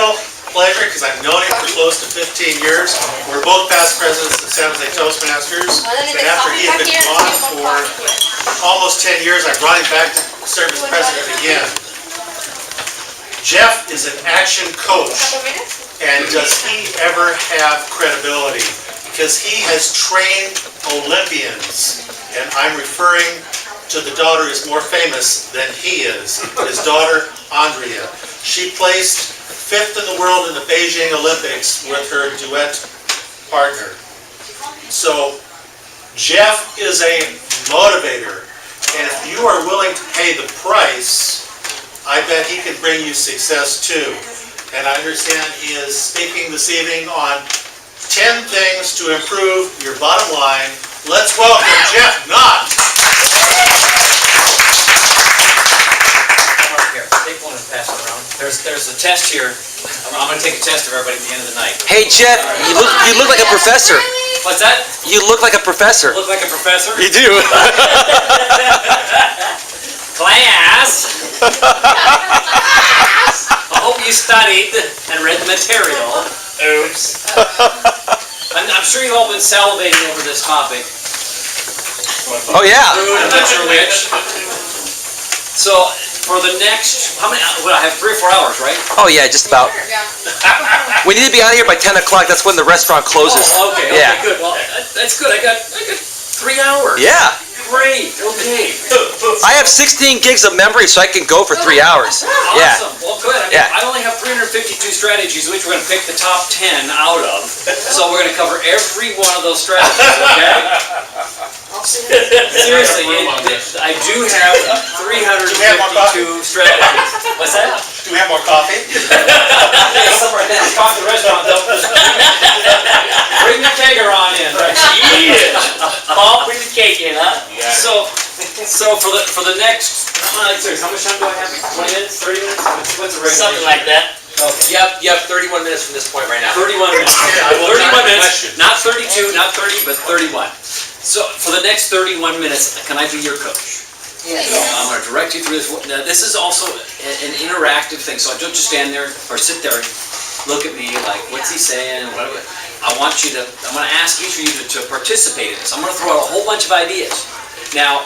real pleasure because I've known him for close to 15 years. We're both past presidents of San Jose Toastmasters. And after he had been gone for almost 10 years, I brought him back to serve as president again. Jeff is an action coach. And does he ever have credibility? Because he has trained Olympians. And I'm referring to the daughter who's more famous than he is. His daughter, Andrea. She placed 5th in the world in the Beijing Olympics with her duet partner. So, Jeff is a motivator. And if you are willing to pay the price, I bet he can bring you success too. And I understand he is speaking this evening on 10 things to improve your bottom line. Let's welcome Jeff Nott. Here, take one and pass it around. There's a test here. I'm going to take a test of everybody at the end of the night. Hey Jeff, you look like a professor. What's that? You look like a professor. Look like a professor? You do. Class! I hope you studied and read the material. Oops. I'm sure you've all been salivating over this topic. Oh yeah. I'm not sure which. So, for the next, how many, well, I have 3 or 4 hours, right? Oh yeah, just about. We need to be out of here by 10 o'clock. That's when the restaurant closes. Oh, okay, Yeah. good. Well, that's good. I got 3 hours. Yeah. Great, okay. I have 16 gigs of memory, so I can go for 3 hours. Yeah. Awesome. Well, good. I only have 352 strategies, which we're going to pick the top 10 out of. So we're going to cover every one of those strategies, okay? Seriously, I do have 352 strategies. What's that? Do we have more coffee? Somewhere down the restaurant, though. Bring the kegger on in. Paul, bring the cake in, huh? So for the next, seriously, how much time do I have? 20 minutes? 30 minutes? What's the regular? Something like that. Okay. You have 31 minutes from this point right now. 31 minutes. I will 31 not minutes. question. Not 32, not 30, but 31. So for the next 31 minutes, can I be your coach? Yes. So I'm going to direct you through this. Now, this is also an interactive thing, so I don't just stand there or sit there and look at me like, what's he saying? Whatever. I'm going to ask each of you to participate in this. I'm going to throw out a whole bunch of ideas. Now,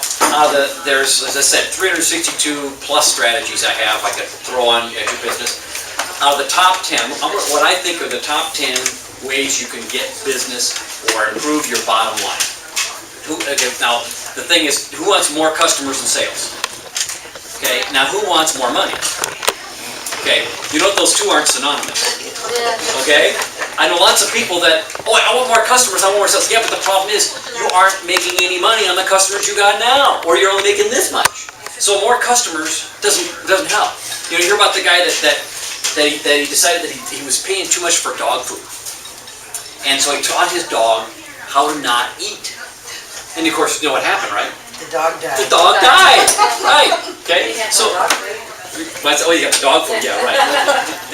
there's, as I said, 362 plus strategies I have I could throw on at your business. Out of the top 10, what I think are the top 10 ways you can get business or improve your bottom line. Now, the thing is, who wants more customers and sales? Okay, now who wants more money? Okay, you know those two aren't synonymous. Okay? I know lots of people that, I want more customers, I want more sales. Yeah, but the problem is, you aren't making any money on the customers you got now, or you're only making this much. So more customers doesn't help. You know, you hear about the guy that he decided that he was paying too much for dog food. And so he taught his dog how to not eat. And of course, you know what happened, right? The dog died. The dog died. Right. Okay. So, oh, you got the dog food. Yeah. Right.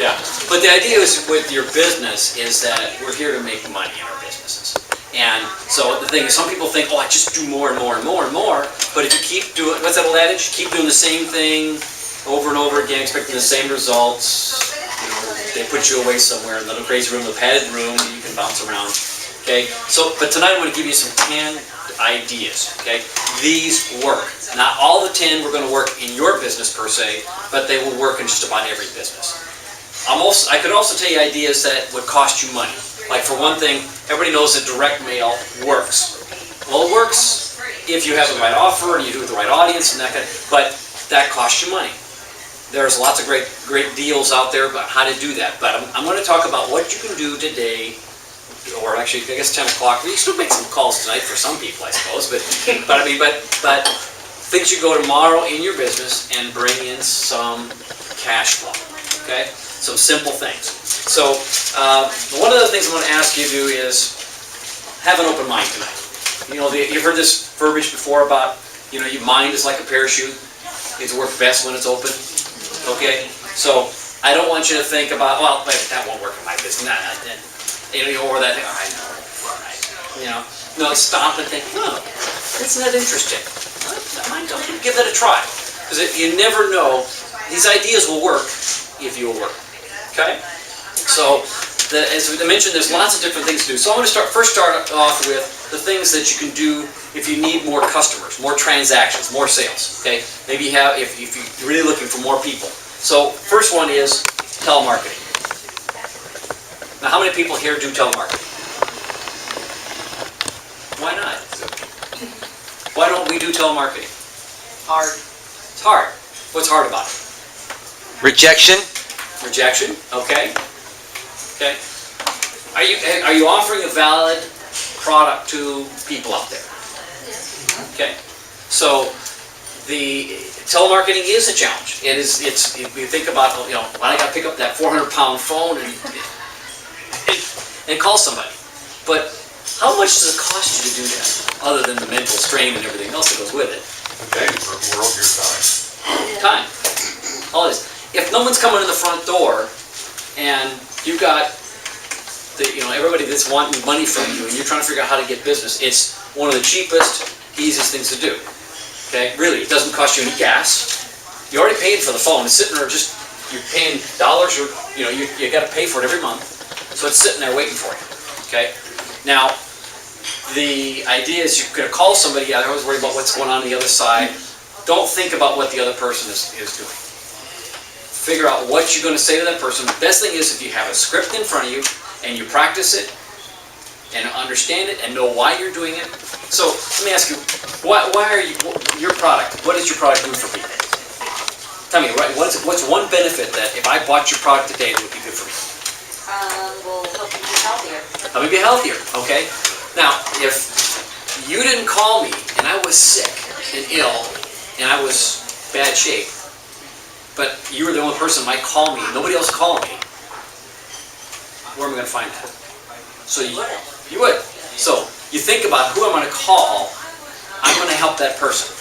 Yeah. But the idea is with your business is that we're here to make money in our businesses. And so the thing is, some people think, I just do more and more and more and more. But if you keep doing, what's that old adage? Keep doing the same thing over and over again, expecting the same results. You know, they put you away somewhere in the little crazy room, the padded room, and you can bounce around. Okay. So, but tonight I'm going to give you some 10 ideas, okay? These work. Not all the 10 were going to work in your business per se, but they will work in just about every business. I could also tell you ideas that would cost you money. Like for one thing, everybody knows that direct mail works. Well, it works if you have the right offer and you do it with the right audience and that kind of, but that costs you money. There's lots of great deals out there about how to do that, but I'm going to talk about what you can do today. Or actually, I guess 10 o'clock. We still make some calls tonight for some people, I suppose. But things you go tomorrow in your business and bring in some cash flow. Okay, some simple things. So one of the things I'm going to ask you to do is have an open mind tonight. You know, you've heard this verbiage before about your mind is like a parachute. It works best when it's open. Okay, so I don't want you to think about that won't work in my business. Or that thing, I know. No, stop and think, isn't that interesting? Don't give that a try. Because you never know, these ideas will work if you'll work. Okay? So, as I mentioned, there's lots of different things to do. So I'm going to first start off with the things that you can do if you need more customers, more transactions, more sales. Okay, maybe you have if you're really looking for more people. So first one is telemarketing. Now, how many people here do telemarketing? Why not? Why don't we do telemarketing? Hard. It's hard. What's hard about it? Rejection. Rejection. Okay. Okay. Are you offering a valid product to people out there? Okay. So the telemarketing is a challenge. It's if you think about, I got to pick up that 400-pound phone and call somebody. But how much does it cost you to do that, other than the mental strain and everything else that goes with it? Okay, world your time. Time. All this. If no one's coming in the front door and you've got everybody that's wanting money from you and you're trying to figure out how to get business, it's one of the cheapest, easiest things to do. Okay? Really, it doesn't cost you any gas. You already paid for the phone. It's sitting there you're paying dollars or, you got to pay for it every month. So it's sitting there waiting for you. Okay? Now, the idea is you're going to call somebody out. I always worry about what's going on the other side. Don't think about what the other person is doing. Figure out what you're going to say to that person. The best thing is if you have a script in front of you and you practice it and understand it and know why you're doing it. So let me ask you, why are your product? What does your product do for people? Tell me, right? What's one benefit that if I bought your product today, it would be good for me? Will help you be healthier. Help me be healthier. Okay. Now, if you didn't call me and I was sick and ill and I was bad shape, but you were the only person who might call me, nobody else called me, where am I going to find that? So you would. So you think about who I'm going to call, I'm going to help that person.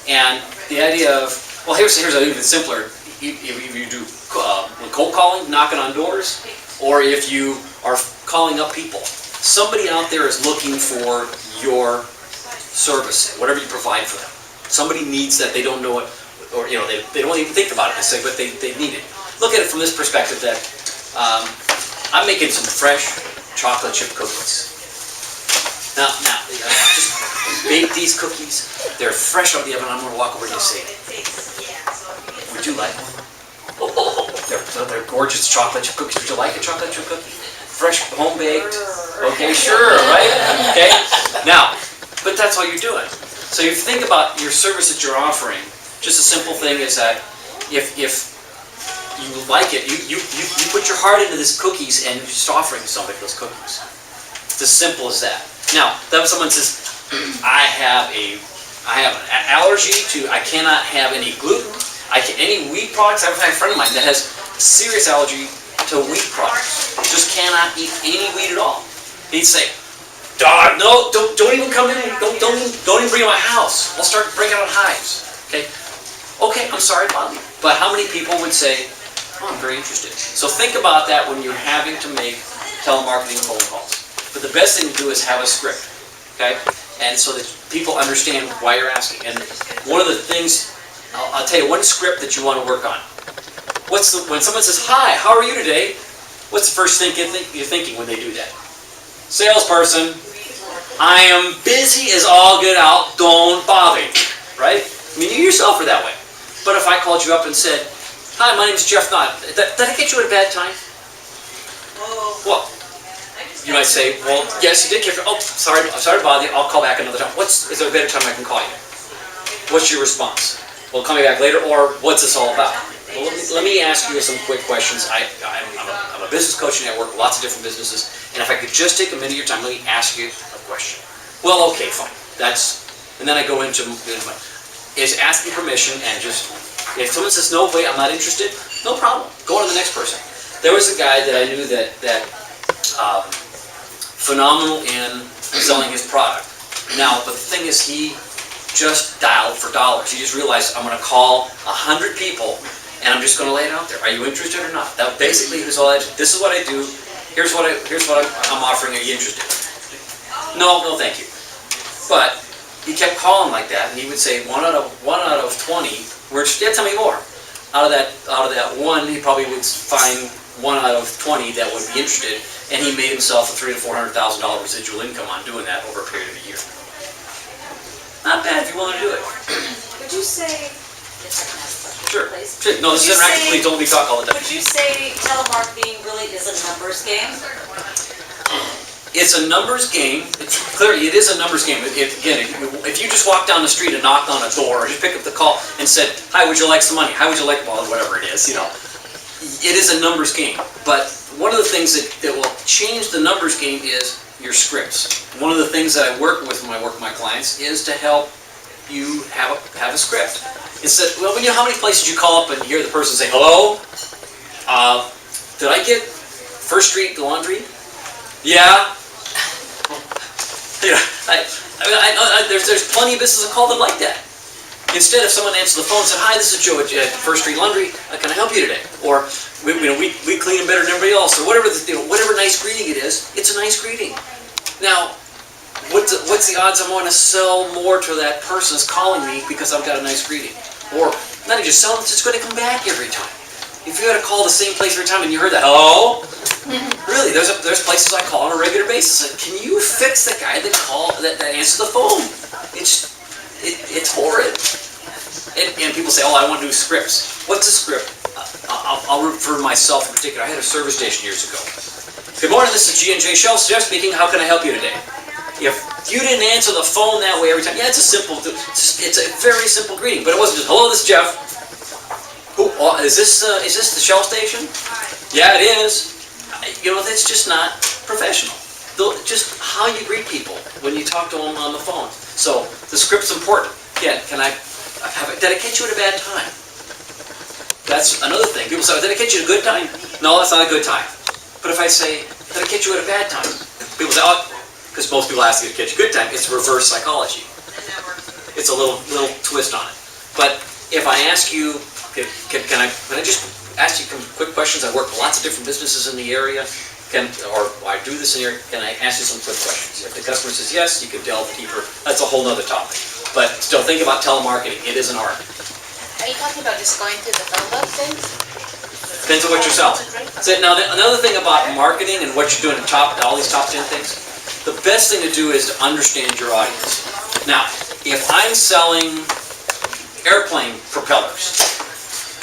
And the idea of, well, here's even simpler. If you do cold calling, knocking on doors, or if you are calling up people, somebody out there is looking for your service, whatever you provide for them. Somebody needs that, they don't know it, or they don't even think about it, but they need it. Look at it from this perspective that I'm making some fresh chocolate chip cookies. Now, just bake these cookies. They're fresh out of the oven. I'm going to walk over and say, would you like one? They're gorgeous chocolate chip cookies. Would you like a chocolate chip cookie? Fresh, home baked. Okay, sure, right? Okay. Now, but that's all you're doing. So you think about your service that you're offering. Just a simple thing is that if you like it, you put your heart into these cookies and you're just offering somebody those cookies. It's as simple as that. Now, then someone says, I have an allergy to, I cannot have any gluten, any wheat products. I have a friend of mine that has a serious allergy to wheat products. Just cannot eat any wheat at all. He'd say, "Dog, no, don't even come in. Don't even bring it to my house. I'll start breaking out hives." Okay. Okay, I'm sorry to bother you. But how many people would say, "Oh, I'm very interested." So think about that when you're having to make telemarketing phone calls. But the best thing to do is have a script, okay? And so that people understand why you're asking. And one of the things, I'll tell you one script that you want to work on. When someone says, "Hi, how are you today?" What's the first thing you're thinking when they do that? Salesperson, I am busy as all get out, don't bother me, right? I mean, you yourself are that way. But if I called you up and said, "Hi, my name is Jeff Nott. Did I get you at a bad time?" Well, you might say, "Well, yes, you did catch me. Oh, sorry to bother you. I'll call back another time. Is there a better time I can call you?" What's your response? "Well, call me back later," or "What's this all about?" Well, let me ask you some quick questions. I'm a business coach and I work with lots of different businesses. And if I could just take a minute of your time, let me ask you a question. Well, okay, fine. And then I go into is asking permission and just, if someone says, "No, wait, I'm not interested," no problem. Go on to the next person. There was a guy that I knew that phenomenal in selling his product. Now, but the thing is, he just dialed for dollars. He just realized, I'm going to call 100 people and I'm just going to lay it out there. Are you interested or not? That basically was all I did. This is what I do. Here's what I'm offering. Are you interested? No, thank you. But he kept calling like that, and he would say 1 out of 20 were interested. Yeah, tell me more. Out of that one, he probably would find 1 out of 20 that would be interested, and he made himself a $300,000 to $400,000 residual income on doing that over a period of a year. Not bad if you want to do it. Would you say, if I can ask a question, Sure. please? Sure. No, this is Would you interactive, say- please don't let me talk all the time. Would you say telemarketing really is a numbers game? It's a numbers game. Clearly, it is a numbers game. Again, if you just walk down the street and knocked on a door, or just pick up the call and said, "Hi, would you like some money? How would you like, well, whatever it is, it is a numbers game. But one of the things that will change the numbers game is your scripts. One of the things that I work with when I work with my clients is to help you have a script. Instead, well, how many places you call up and hear the person say, "Hello, did I get First Street Laundry?" Yeah. There's plenty of businesses call them like that. Instead, if someone answers the phone and said, "Hi, this is Joe at First Street Laundry. Can I help you today?" Or we clean them better than everybody else, or whatever whatever nice greeting it is. It's a nice greeting. Now, what's the odds I'm going to sell more to that person that's calling me because I've got a nice greeting? Or not even just sell, it's just going to come back every time. If you got to call the same place every time and you heard that, "Hello?" Really, there's places I call on a regular basis. Like, can you fix the guy that answers the phone? It's horrid. And people say, "Oh, I want to do scripts." What's a script? I'll refer to myself in particular. I had a service station years ago. "Good morning, this is G&J Shelf Jeff speaking. How can I help you today?" If you didn't answer the phone that way every time, it's a very simple greeting. But it wasn't just, "Hello, this is Jeff. Is this the Shell station?" "Yeah, it is." That's just not professional. Just how you greet people when you talk to them on the phone. So the script's important. Again, did I catch you at a bad time? That's another thing. People say, "Did I catch you at a good time?" No, that's not a good time. But if I say, "Did I catch you at a bad time?" People say, "Oh," because most people ask you to catch a good time. It's reverse psychology. It's a little twist on it. But if I ask you, can I just ask you some quick questions? I work with lots of different businesses in the area. Or I do this in here, can I ask you some quick questions? If the customer says yes, you can delve deeper. That's a whole nother topic. But still, think about telemarketing. It is an art. Are you talking about just going through the phone book things? Depends on what you're selling. So now, another thing about marketing and what you're doing in all these top 10 things, the best thing to do is to understand your audience. Now, if I'm selling airplane propellers,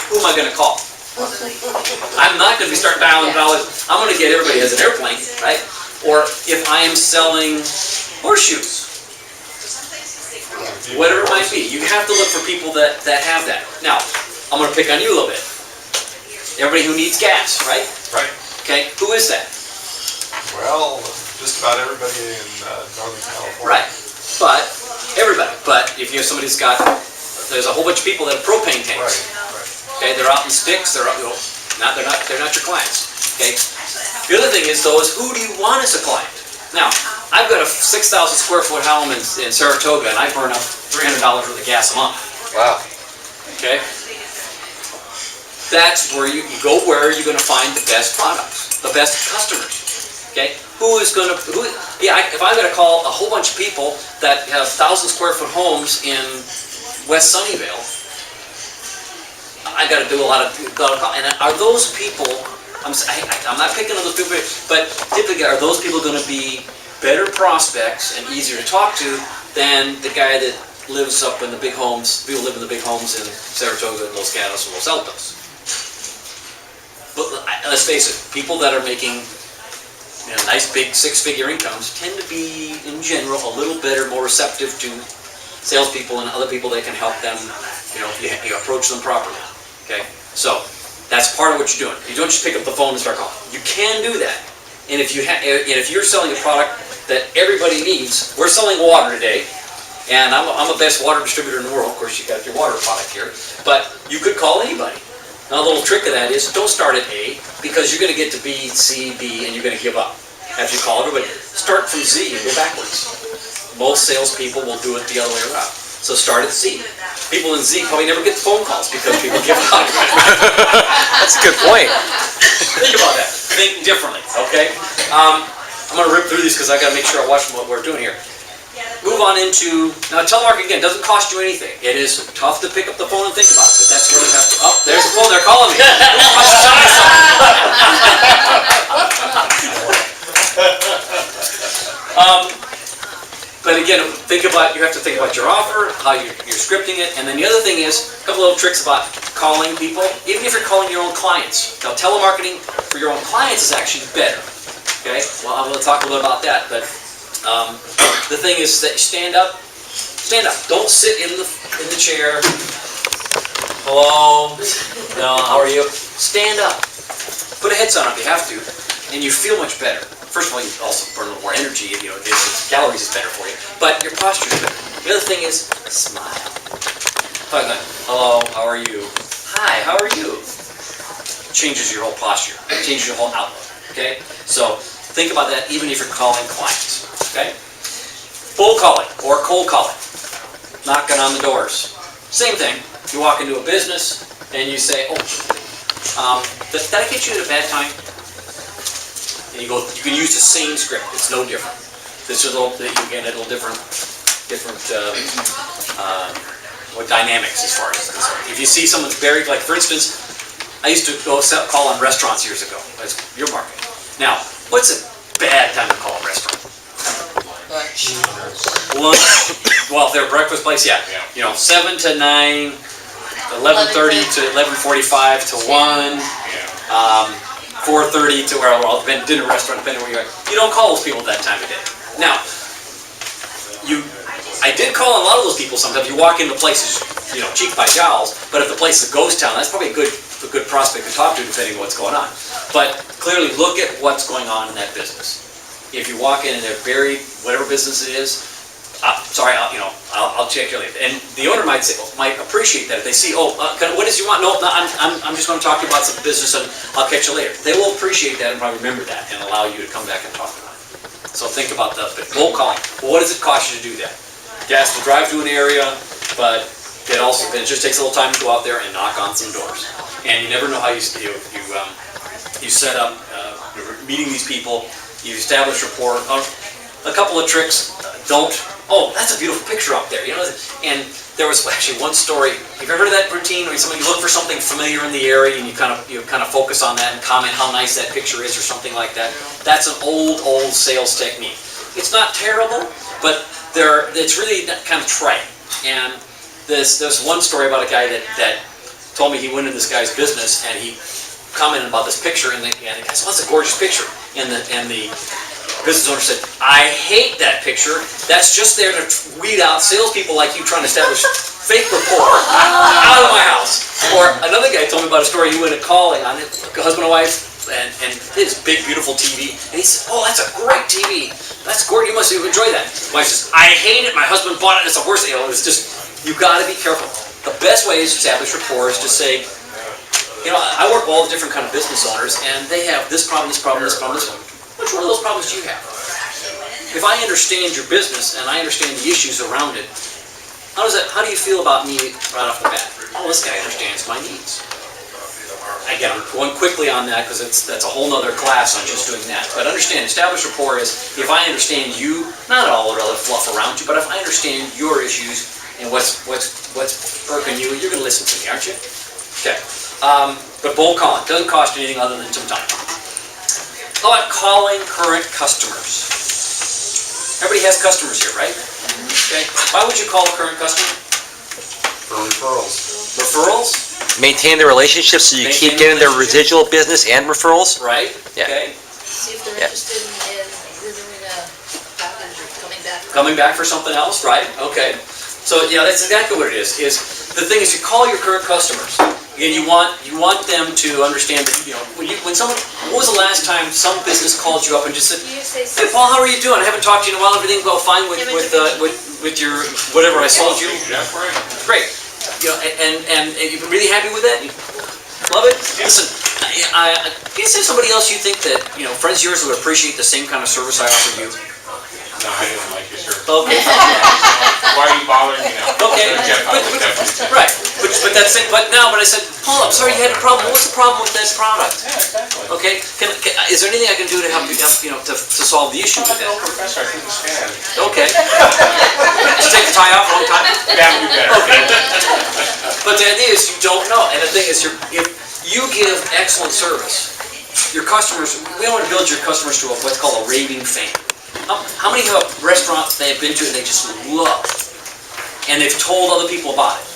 who am I going to call? I'm not going to be starting dialing dollars. I'm going to get everybody as an airplane, right? Or if I am selling horseshoes, whatever it might be, you have to look for people that have that. Now, I'm going to pick on you a little bit. Everybody who needs gas, right? Right. Okay, who is that? Well, just about everybody in Northern California. Right, but everybody. But if you have somebody that's there's a whole bunch of people that have propane tanks. Right. Okay, they're out in sticks. They're not your clients. Okay. The other thing is though is who do you want as a client? Now, I've got a 6,000 square foot home in Saratoga, and I burn up $300 worth of gas a month. Wow. Okay. That's where you go. Where you're going to find the best products, the best customers. Okay. If I'm going to call a whole bunch of people that have 1,000 square foot homes in West Sunnyvale, I got to do a lot of and are those people? I'm not picking on those people, but typically, are those people going to be better prospects and easier to talk to than the guy that lives up in the big homes? People live in the big homes in Saratoga, Los Gatos, and Los Altos. But let's face it, people that are making nice big six-figure incomes tend to be, in general, a little better, more receptive to salespeople and other people that can help them. If you approach them properly. Okay, so that's part of what you're doing. You don't just pick up the phone and start calling. You can do that, and if you're selling a product that everybody needs, we're selling water today, and I'm the best water distributor in the world. Of course, you got your water product here, but you could call anybody. Now, the little trick of that is don't start at A because you're going to get to B, C, D, and you're going to give up after you call everybody. Start from Z and go backwards. Most salespeople will do it the other way around. So start at Z. People in Z probably never get the phone calls because people give up. That's a good point. Think about that. Think differently, okay? I'm going to rip through these because I got to make sure I watch what we're doing here. Move on into, now telemarketing again doesn't cost you anything. It is tough to pick up the phone and think about it, but that's where you have to, oh, there's the phone, they're calling me. Who wants to tell me something? But you have to think about your offer, how you're scripting it, and then the other thing is, a couple little tricks about calling people, even if you're calling your own clients. Now, telemarketing for your own clients is actually better, okay? Well, I'm gonna talk a little about that, but the thing is that you stand up. Don't sit in the chair. Hello, no, how are you? Stand up. Put a headset on if you have to, and you feel much better. First of all, you also burn a little more energy, you know, calories is better for you, but your posture is better. The other thing is, smile. Hello, how are you? Hi, how are you? Changes your whole posture, changes your whole outlook, okay? So, think about that even if you're calling clients, okay? Cold calling, or cold calling. Knocking on the doors. Same thing, you walk into a business, and you say, did I get you at a bad time? And you can use the same script. It's no different. This is a little different dynamics as far as it's concerned. If you see someone's very, like for instance, I used to go call on restaurants years ago. That's your market. Now, what's a bad time to call a restaurant? Lunch. Well, if they're a breakfast place, yeah. You know, 7 to 9, 11:30 to 11:45 to 1. 4:30 to dinner restaurant, depending where you are. You don't call those people that time of day. Now, I did call on a lot of those people sometimes. You walk into places, you know, cheek by jowls, but if the place is a ghost town, that's probably a good prospect to talk to depending on what's going on. But clearly look at what's going on in that business. If you walk in and they're buried, whatever business it is, I'll check you later. And the owner might appreciate that if they see, what does you want? No, I'm just going to talk to you about some business and I'll catch you later. They will appreciate that and probably remember that and allow you to come back and talk about it. So think about the cold calling. Well, what does it cost you to do that? Gas to drive to an area, but it just takes a little time to go out there and knock on some doors. And you never know how you set up meeting these people. You establish rapport. A couple of tricks. That's a beautiful picture up there, you know. And there was actually one story. Have you ever heard of that routine where you look for something familiar in the area and you kind of focus on that and comment how nice that picture is or something like that? That's an old sales technique. It's not terrible, but it's really kind of trite. And there's one story about a guy that told me he went into this guy's business and he commented about this picture and the guy said, "Oh, that's a gorgeous picture." And the business owner said, "I hate that picture. That's just there to weed out salespeople like you trying to establish fake rapport out of my house." Or another guy told me about a story. He went to calling on his husband and wife and his big beautiful TV. And he said, "Oh, that's a great TV. That's gorgeous. You must enjoy that." The wife says, "I hate it. My husband bought it. It's the worst." You know, it's just, you got to be careful. The best way to establish rapport is to say, you know, I work with all the different kind of business owners, and they have this problem, this problem, this problem, this one. Which one of those problems do you have? If I understand your business and I understand the issues around it, how do you feel about me right off the bat? Oh, this guy understands my needs. Again, I'm going quickly on that because that's a whole nother class on just doing that. But understand, established rapport is if I understand you, not all the other fluff around you, but if I understand your issues and what's irking you, you're going to listen to me, aren't you? Okay. But cold calling doesn't cost you anything other than some time. How about calling current customers? Everybody has customers here, right? Okay. Why would you call a current customer? For referrals. Referrals? Maintain the relationship so you keep getting their residual business and referrals. Right. Yeah. Okay. See if they're Yeah. interested in renewing a package or coming back. Coming back for something else, right? Okay. So yeah, that's exactly what it is. The thing is, you call your current customers. Again, you want them to understand that, you know, when was the last time some business called you up and just said, "Hey Paul, how are you doing? I haven't talked to you in a while. Everything go fine with your whatever I sold you?" Great. You know, and you've been really happy with that? You love it? Listen, is there somebody else you think that, you know, friends of yours would appreciate the same kind of service I offer you? No, I didn't like your shirt. Okay. Why are you bothering me now? Okay. Right. But I said, "Paul, I'm sorry you had a problem. What's the problem with that product?" Yeah, exactly. Okay. Is there anything I can do to help you know, to solve the issue with that? Professor, I understand. Okay. Just take the tie off one time. That would be better. Okay. But the idea is you don't know, and the thing is, if you give excellent service, your customers, we want to build your customers to what's called a raving fan. How many have a restaurant they've been to and they just love, and they've told other people about it?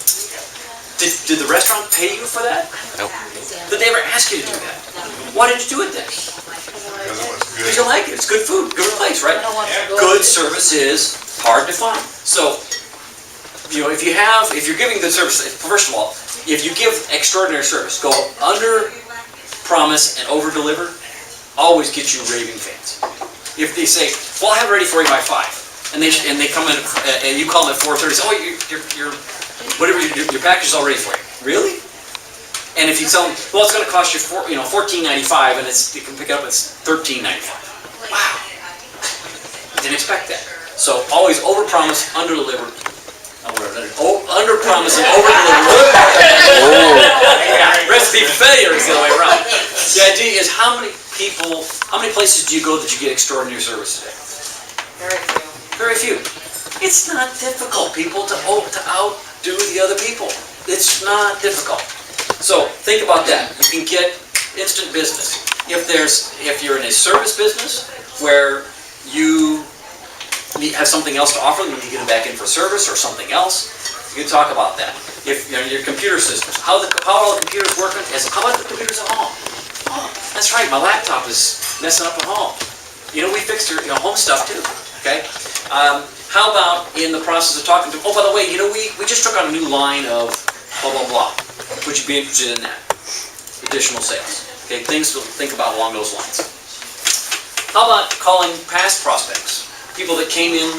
Did the restaurant pay you for that? Nope. Did they ever ask you to do that? Why did you do it then? Because it was Because good. you like it. It's good food, good place, right? I don't want to go. Good service is hard to find. So, if you're giving good service, first of all, if you give extraordinary service, go under promise and over deliver, always get you raving fans. If they say, well, I'll have it ready for you by 5, and they come in and you call them at 4:30, say, oh, your package is all ready for you. Really? And if you tell them, well, it's going to cost you $14.95, and you can pick it up, it's $13.95. Wow. Didn't expect that. So always over promise, under deliver. Under promise and over deliver. Recipe for failure is the other way around. The idea is how many places do you go that you get extraordinary service today? Very few. It's not difficult, people, to outdo the other people. It's not difficult. So think about that. You can get instant business. If you're in a service business where you have something else to offer, you need to get them back in for service or something else, you can talk about that. If your computer systems, how are all the computers working? How about the computers at home? Oh, that's right, my laptop is messing up at home. We fixed your home stuff too. Okay. How about in the process of talking to? Oh, by the way, we just took on a new line of blah blah blah. Would you be interested in that? Additional sales. Okay, things to think about along those lines. How about calling past prospects? People that came in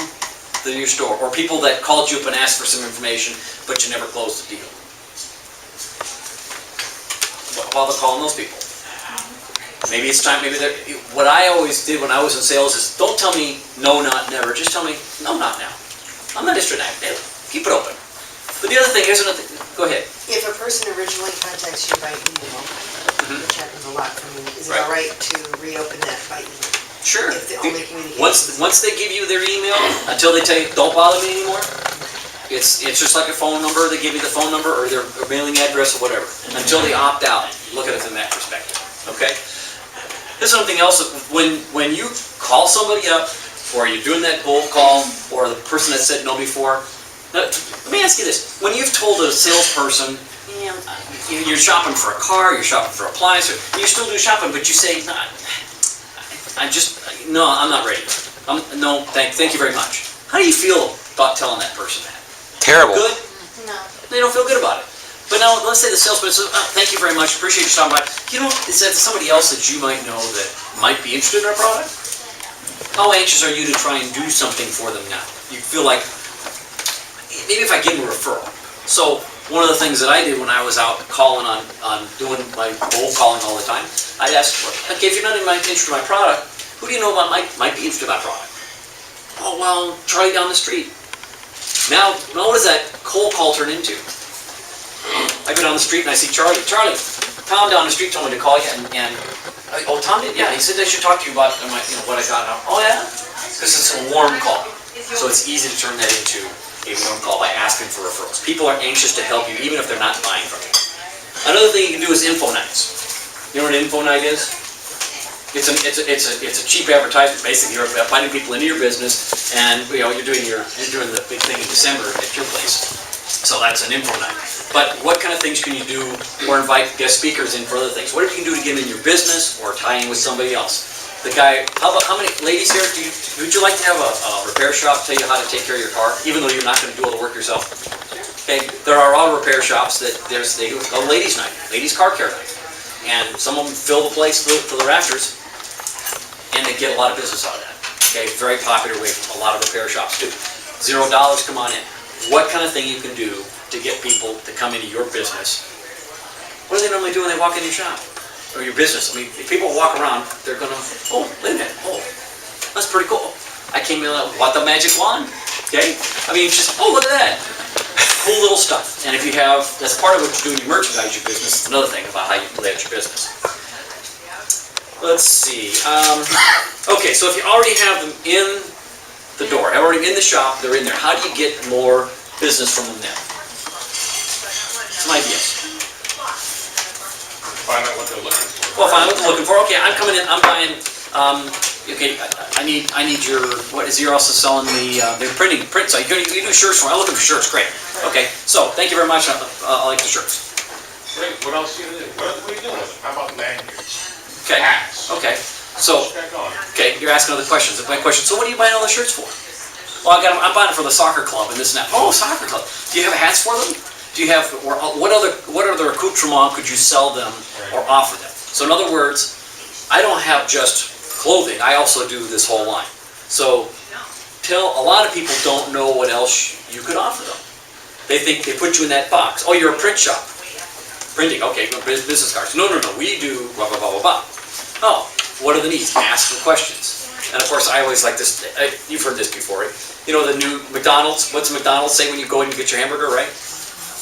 to your store, or people that called you up and asked for some information, but you never closed the deal. How about calling those people? Maybe it's time, what I always did when I was in sales is, don't tell me no, not never, just tell me, no, not now. I'm not interested in that. Keep it open. But the other thing, here's another thing, go ahead. If a person originally contacts you by email, which happens a lot for me, is it Right. all right to reopen that by email? Sure. If the only communication. Once they give you their email, until they tell you, don't bother me anymore, it's just like a phone number, they give you the phone number or their mailing address or whatever. Until they opt out, look at it from that perspective, okay? There's something else, when you call somebody up, or you're doing that cold call, or the person that said no before, let me ask you this, when you've told a salesperson, you're shopping for a car, you're shopping for appliances, you still do shopping, but you say, no, I'm not ready. No, thank you very much. How do you feel about telling that person that? Terrible. Good? No. They don't feel good about it. But now, let's say the salesperson says, thank you very much, appreciate you stopping by. Is that somebody else that you might know that might be interested in our product? How anxious are you to try and do something for them now? You feel like, maybe if I give them a referral. So, one of the things that I did when I was out calling on doing my cold calling all the time, I'd ask, okay, if you're not interested in my product, who do you know might be interested in my product? Oh, well, Charlie down the street. Now what does that cold call turn into? I go down the street and I see Charlie, Tom down the street told me to call you, and oh, Tom did? Yeah, he said I should talk to you about what I got. Oh, yeah? Because it's a warm call. So it's easy to turn that into a warm call by asking for referrals. People are anxious to help you, even if they're not buying from you. Another thing you can do is info nights. You know what an info night is? It's a cheap advertisement. Basically, you're inviting people into your business, and you're doing the big thing in December at your place. So that's an info night. But what kind of things can you do, or invite guest speakers in for other things? What if you can do to get in your business or tie in with somebody else? The guy, how many ladies here, would you like to have a repair shop tell you how to take care of your car, even though you're not going to do all the work yourself? Okay, there are auto repair shops that they do a ladies' night, ladies' car care night. And some of them fill the place to the rafters, and they get a lot of business out of that. Okay, very popular way a lot of repair shops do. $0, come on in. What kind of thing you can do to get people to come into your business? What do they normally do when they walk in your shop or your business? I mean, if people walk around, they're gonna, oh, wait a minute, oh, that's pretty cool. I came in, what the magic wand? Okay, I mean, it's just, oh, look at that, cool little stuff. And if you have, that's part of what you do when you merchandise your business. It's another thing about how you lay out your business. Let's see. Okay, so if you already have them in the door, already in the shop, they're in there. How do you get more business from them then? Some ideas. Find out what they're looking for. Well, find out what they're looking for. Okay, I'm coming in, I'm buying Okay, I need your, what is, you're also selling the print, so you do shirts for me. I'm looking for shirts, great. Okay, so, thank you very much, I like the shirts. Wait, what else do you do? What are you doing with it? How about magnets? Okay, Hats. okay, so, What's that going? okay, you're asking other questions. My question, so what are you buying all the shirts for? Well, I'm buying it for the soccer club and this and that. Oh, soccer club. Do you have hats for them? Do you have, or what other accoutrement could you sell them or offer them? So in other words, I don't have just clothing, I also do this whole line. So, a lot of people don't know what else you could offer them. They think they put you in that box. Oh, you're a print shop. Printing, okay, business cards. No, we do blah, blah, blah, blah, blah. Oh, what are the needs? Ask the questions. And of course, I always like this, you've heard this before, right? You know the new McDonald's, what's McDonald's say when you go in and get your hamburger, right?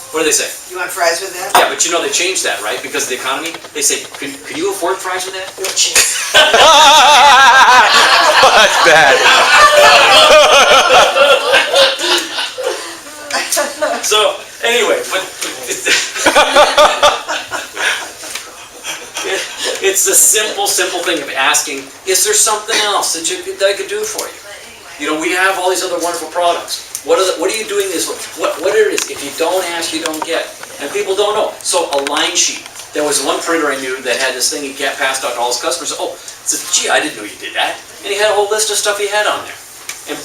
What do they say? You want fries with that? Yeah, but you know they changed that, right? Because of the economy. They say, can you afford fries with that? No chance. That's bad. So, anyway, but it's the simple thing of asking, is there something else that I could do for you? You know, we have all these other wonderful products. What are you doing this with? What it is? If you don't ask, you don't get. And people don't know. So a line sheet. There was one printer I knew that had this thing he passed out to all his customers. Oh, said, gee, I didn't know you did that. And he had a whole list of stuff he had on there. And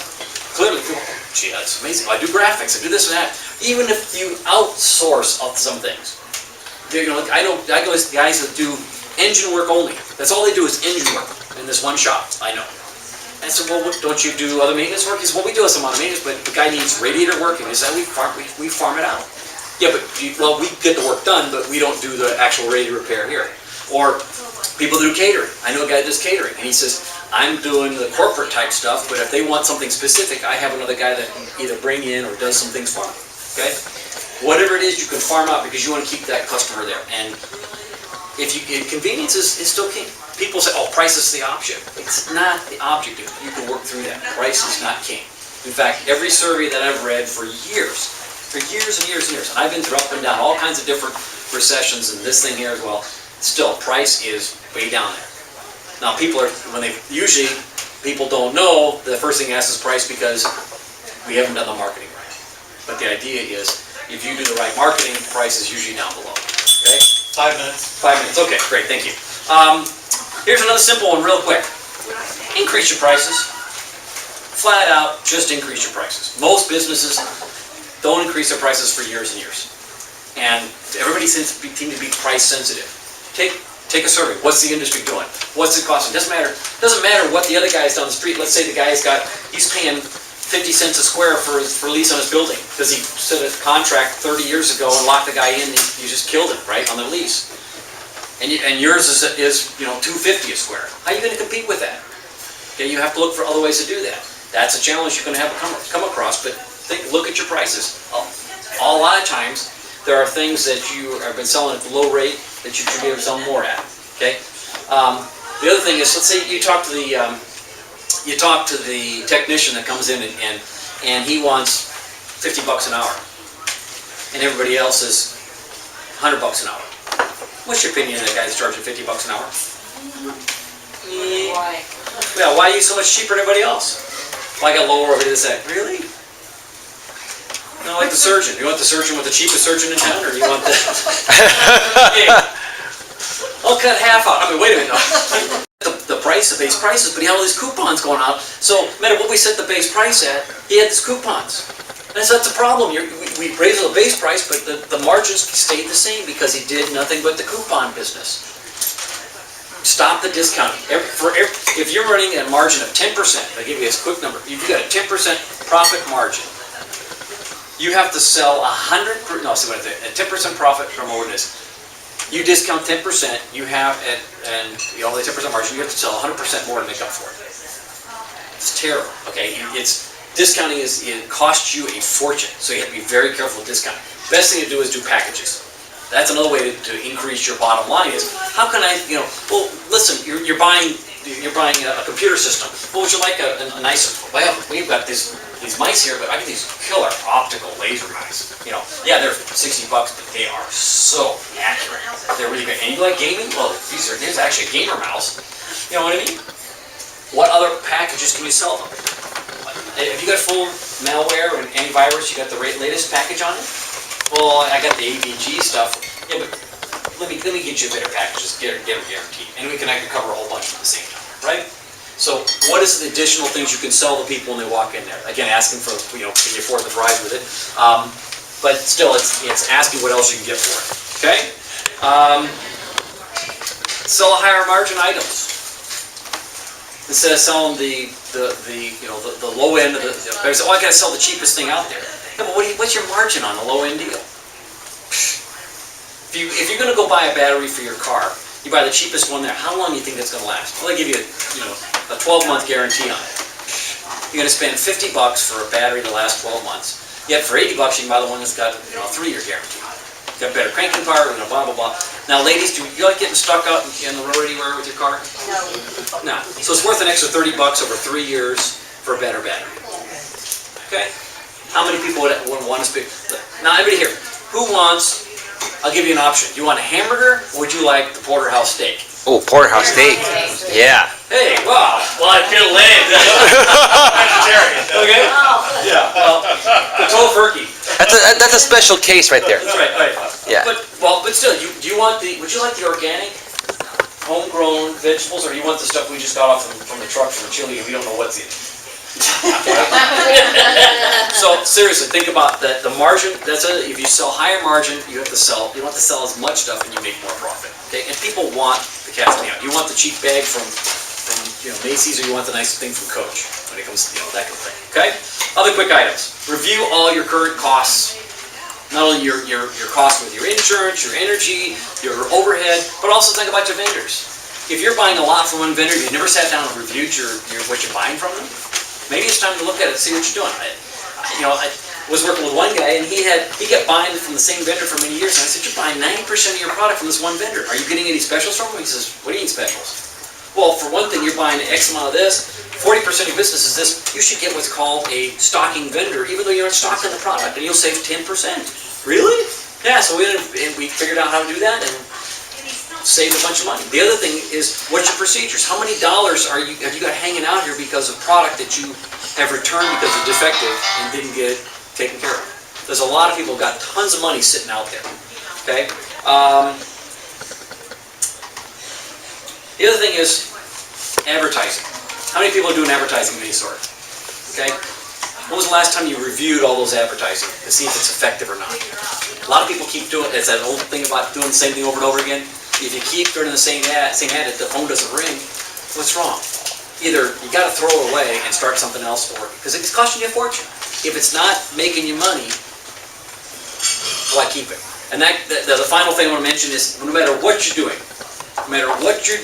clearly, gee, that's amazing. I do graphics, I do this and that. Even if you outsource some things. You know, I know guys that do engine work only. That's all they do is engine work in this one shop. I know. I said, well, don't you do other maintenance work? He said, well, we do some other maintenance, but the guy needs radiator work, and he said, we farm it out. Yeah, but, well, we get the work done, but we don't do the actual radiator repair here. Or people do catering. I know a guy that does catering, and he says, I'm doing the corporate type stuff, but if they want something specific, I have another guy that can either bring in or does some things for them. Okay? Whatever it is, you can farm out because you want to keep that customer there. And convenience is still king. People say, oh, price is the object. It's not the object. You can work through that. Price is not king. In fact, every survey that I've read for years and years, and I've been through up and down all kinds of different recessions and this thing here as well, still, price is way down there. Now, people don't know, the first thing asked is price because we haven't done the marketing right. But the idea is, if you do the right marketing, price is usually down below. Okay? 5 minutes. 5 minutes, okay, great, thank you. Here's another simple one real quick. Increase your prices. Flat out, just increase your prices. Most businesses don't increase their prices for years and years. And everybody seems to be price sensitive. Take a survey. What's the industry doing? What's it costing? Doesn't matter what the other guy's down the street. Let's say the guy's he's paying 50 cents a square for lease on his building because he set a contract 30 years ago and locked the guy in and you just killed him, right, on the lease. And yours is $2.50 a square. How are you going to compete with that? Okay, you have to look for other ways to do that. That's a challenge you're going to have to come across, but look at your prices. A lot of times, there are things that you have been selling at the low rate that you should be able to sell more at. Okay. The other thing is, let's say you talk to the technician that comes in and he wants $50 an hour, and everybody else is $100 an hour. What's your opinion of that guy that's charging $50 an hour? Why? Yeah, why are you so much cheaper than everybody else? Well, I got lower over here this that. Really? No, like the surgeon. You want the surgeon with the cheapest surgeon in town, or you want the... Yeah. I'll cut half out. I mean, wait a minute. No. The base prices, but he had all these coupons going out. So, no matter what we set the base price at, he had these coupons. And so that's a problem. We raised the base price, but the margins stayed the same because he did nothing but the coupon business. Stop the discounting. If you're running a margin of 10%, I'll give you a quick number. If you've got a 10% profit margin, you have to sell a 10% profit from what it is. You discount 10%, you have all the 10% margin, you have to sell 100% more to make up for it. It's terrible, okay? Discounting it costs you a fortune, so you have to be very careful with discounting. Best thing to do is do packages. That's another way to increase your bottom line is, how can I, well, listen, you're buying a computer system. Well, would you like a nicer, well, we've got these mice here, but I got these killer optical laser mice. Yeah, they're $60, but they are so accurate. They're really good. And you like gaming? Well, there's actually a gamer mouse. You know what I mean? What other packages can you sell them? Have you got full malware and antivirus? You got the latest package on it? Well, I got the AVG stuff. Yeah, but let me get you a better package, just get a guarantee. And I can cover a whole bunch at the same time, right? So what is the additional things you can sell to people when they walk in there? Again, asking for, can you afford the fries with it? But still, it's asking what else you can get for it, okay? Sell higher margin items. Instead of selling the low end of the, I say, I gotta sell the cheapest thing out there. Yeah, but what's your margin on the low end deal? If you're gonna go buy a battery for your car, you buy the cheapest one there. How long do you think that's gonna last? Well, they give you a 12-month guarantee on it. You're gonna spend $50 for a battery to last 12 months. Yet for $80 you can buy the one that's got a 3-year guarantee. Got better cranking power, blah blah blah. Now, ladies, do you like getting stuck out in the road anywhere with your car? No. So it's worth an extra $30 over 3 years for a better battery. Okay. How many people would want to speak? Now, everybody here, who wants? I'll give you an option. Do you want a hamburger, or would you like the porterhouse steak? Oh, porterhouse steak. Yeah. Hey, wow. Well, I feel lame. Vegetarian. Okay. Yeah. Well, the tofurkey. That's a special case right there. That's right. Yeah. But still, would you like the organic, homegrown vegetables, or do you want the stuff we just got off from the truck from Chile and we don't know what's in it? So seriously, think about the margin. If you sell higher margin, you want to sell as much stuff and you make more profit. Okay, and people want the cat's meow. You want the cheap bag from Macy's, or you want the nice thing from Coach when it comes to that kind of thing. Okay. Other quick items. Review all your current costs. Not only your costs with your insurance, your energy, your overhead, but also think about your vendors. If you're buying a lot from one vendor, you've never sat down and reviewed what you're buying from them. Maybe it's time to look at it, see what you're doing. I was working with one guy, and he kept buying from the same vendor for many years. And I said, "You're buying 90% of your product from this one vendor. Are you getting any specials from him?" He says, "What do you mean specials?" Well, for one thing, you're buying X amount of this. 40% of your business is this. You should get what's called a stocking vendor, even though you're not stocking the product, and you'll save 10%. Really? Yeah. So we figured out how to do that and saved a bunch of money. The other thing is, what's your procedures? How many dollars have you got hanging out here because of product that you have returned because it's defective and didn't get it taken care of? There's a lot of people who got tons of money sitting out there. Okay. The other thing is advertising. How many people are doing advertising of any sort? Okay. When was the last time you reviewed all those advertising to see if it's effective or not? A lot of people keep doing it. It's that old thing about doing the same thing over and over again. If you keep doing the same ad, the phone doesn't ring, what's wrong? Either you got to throw it away and start something else, or because it's costing you a fortune. If it's not making you money, why keep it? And the final thing I want to mention is, no matter what you're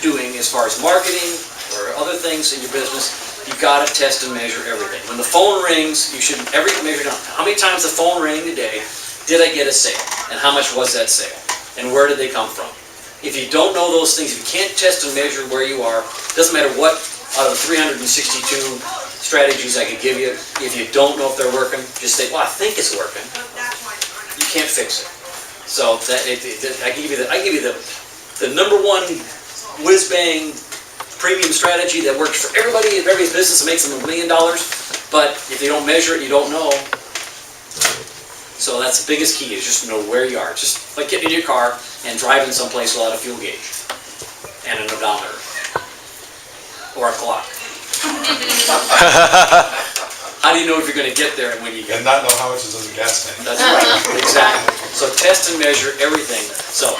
doing as far as marketing or other things in your business, you got to test and measure everything. When the phone rings, you should measure down. How many times the phone rang today? Did I get a sale? And how much was that sale? And where did they come from? If you don't know those things, if you can't test and measure where you are, doesn't matter what out of the 362 strategies I could give you, if you don't know if they're working, just say, well, I think it's working. You can't fix it. So I give you the number one whiz-bang premium strategy that works for everybody in every business and makes them $1 million, but if you don't measure it, you don't know. So that's the biggest key, is just to know where you are. Just like getting in your car and driving someplace without a fuel gauge and an odometer or a clock. How do you know if you're going to get there and when you get there? And not know how much is in the gas tank. That's right, exactly. So test and measure everything. So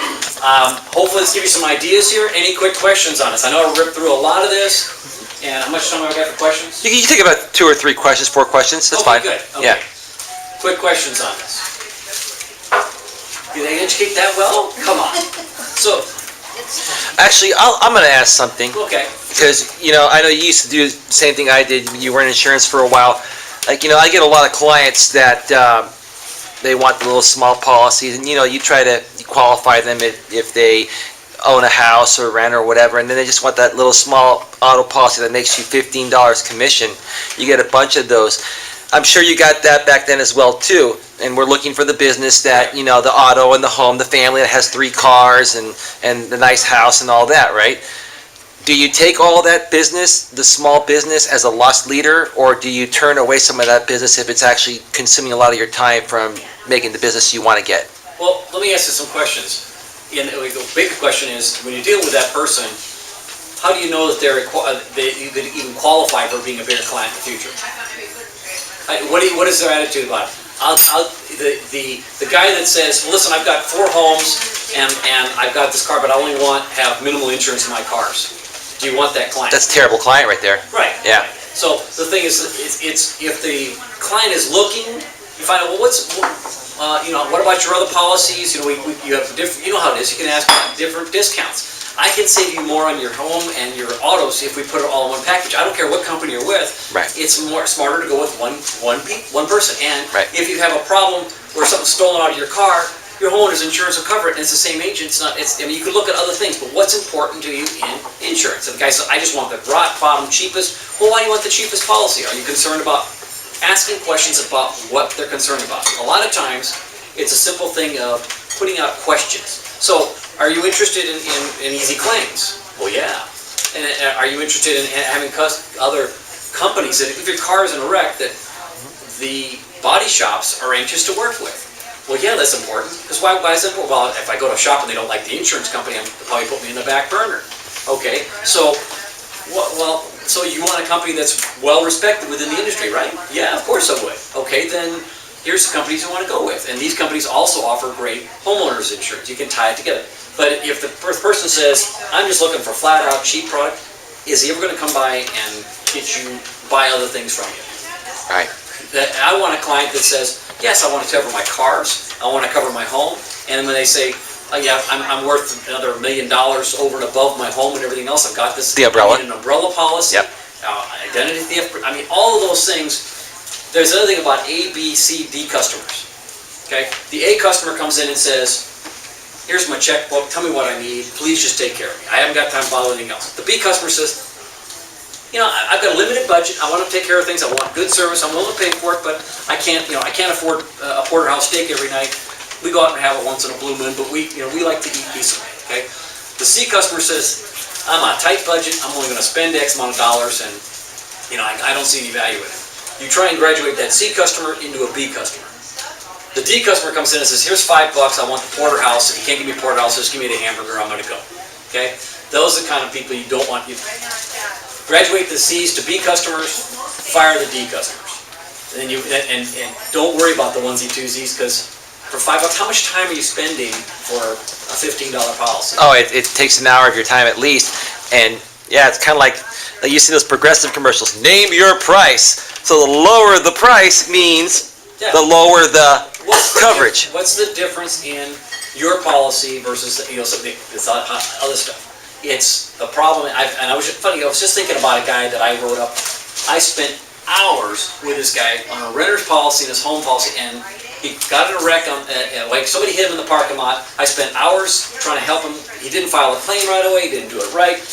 hopefully this gives you some ideas here. Any quick questions on this? I know I ripped through a lot of this. And how much time have I got for questions? You can take about 2 or 3 questions, 4 questions. That's fine. Okay, good. Okay. Yeah. Quick questions on this. Did they educate that well? Come on. So, Actually, I'm going to ask something. okay. Because, I know you used to do the same thing I did. You were in insurance for a while. Like, I get a lot of clients that they want the little small policies. And, you try to qualify them if they own a house or rent or whatever. And then they just want that little small auto policy that makes you $15 commission. You get a bunch of those. I'm sure you got that back then as well, too. And we're looking for the business that, the auto and the home, the family that has 3 cars and the nice house and all that, right? do you take all that business, the small business, as a lost leader, or do you turn away some of that business if it's actually consuming a lot of your time from making the business you want to get? Well, let me ask you some questions. And the big question is, when you deal with that person, how do you know that you could even qualify for being a bigger client in the future? What is their attitude about it? The guy that says, well, listen, I've got 4 homes and I've got this car, but I only have minimal insurance in my cars. Do you want that client? That's a terrible client right there. Right. Yeah. So the thing is, it's if the client is looking, you find out, well, what about your other policies? You have different. You know how it is. You can ask about different discounts. I can save you more on your home and your autos if we put it all in one package. I don't care what company you're with. Right. It's smarter to go with one person. And right. if you have a problem where something's stolen out of your car, your homeowner's insurance will cover it, and it's the same agent. You can look at other things, but what's important to you in insurance? And the guy says, I just want the rock bottom cheapest. Well, why do you want the cheapest policy? Are you concerned about asking questions about what they're concerned about? A lot of times, it's a simple thing of putting out questions. So, are you interested in easy claims? Well, yeah. And are you interested in having other companies that, if your car is in a wreck, that the body shops are anxious to work with? Well, yeah, that's important. Because why is that important? Well, if I go to a shop and they don't like the insurance company, they'll probably put me in the back burner. Okay, so you want a company that's well respected within the industry, right? Yeah, of course I would. Okay, then here's the companies you want to go with. And these companies also offer great homeowners insurance. You can tie it together. But if the person says, I'm just looking for flat out cheap product, is he ever going to come by and buy other things from you? Right. I want a client that says, yes, I want to cover my cars, I want to cover my home, and when they say, yeah, I'm worth another $1 million over and above my home and everything else, I've got this. The umbrella. I need an umbrella policy, yep. Identity theft, all of those things. There's another thing about A, B, C, D customers. Okay, the A customer comes in and says, here's my checkbook, tell me what I need, please just take care of me. I haven't got time to bother anything else. The B customer says, I've got a limited budget, I want to take care of things, I want good service, I'm willing to pay for it, but I can't afford a porterhouse steak every night. We go out and have it once in a blue moon, but we like to eat decently, okay? The C customer says, I'm on a tight budget, I'm only going to spend X amount of dollars, and I don't see any value in it. You try and graduate that C customer into a B customer. The D customer comes in and says, here's $5, I want the porterhouse. If you can't give me porterhouse, just give me the hamburger, I'm going to go. Okay? Those are the kind of people you don't want. You graduate the C's to B customers, fire the D customers. And don't worry about the onesie-twosies, because for $5, how much time are you spending for a $15 policy? Oh, it takes an hour of your time at least. And yeah, it's kind of like you see those progressive commercials. Name your price. So the lower the price means the lower the coverage. What's the difference in your policy versus this other stuff? It's the problem. I was just thinking about a guy that I wrote up. I spent hours with this guy on a renter's policy and his home policy, and he got in a wreck like somebody hit him in the parking lot. I spent hours trying to help him. He didn't file a claim right away. He didn't do it right.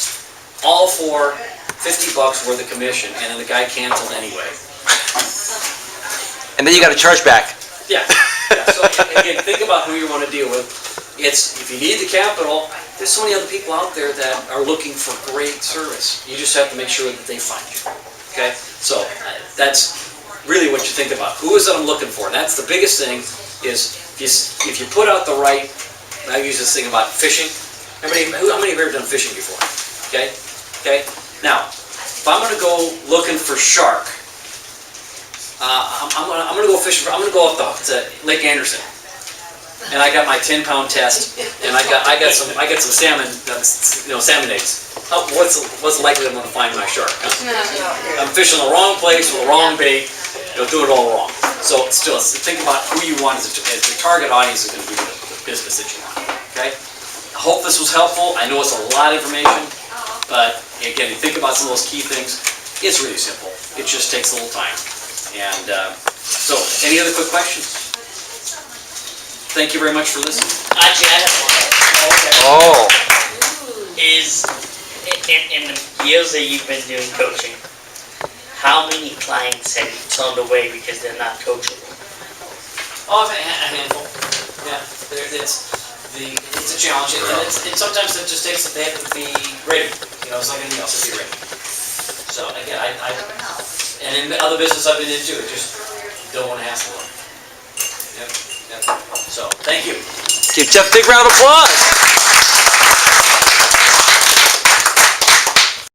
All for $50 worth of commission, and then the guy canceled anyway. And then you got to charge back. Yeah. So again, think about who you want to deal with. If you need the capital, there's so many other people out there that are looking for great service. You just have to make sure that they find you. Okay? So that's really what you think about. Who is it I'm looking for? And that's the biggest thing is if you put out the right, I use this thing about fishing. How many of you have ever done fishing before? Okay? Okay? Now, if I'm going to go looking for shark, I'm going to go fishing. I'm going to go up to Lake Anderson, and I got my 10-pound test, and I got some salmon, salmon eggs. What's the likelihood I'm going to find my shark? Huh? I'm fishing the wrong place with the wrong bait. Doing it all wrong. So still, think about who you want as the target audience is going to be the business that you want. Okay. I hope this was helpful. I know it's a lot of information, but again, think about some of those key things. It's really simple. It just takes a little time. And so, any other quick questions? Thank you very much for listening. Actually, I have one. Okay. Oh. Is in the years that you've been doing coaching, how many clients have you turned away because they're not coachable? Oh, a handful. Yeah, it's a challenge, and sometimes it just takes they have to be ready. it's like anything else, it'd be ready. So again, and in other business I've been into, just don't want to hassle them. Yep. So, thank you. Give Jeff a big round of applause.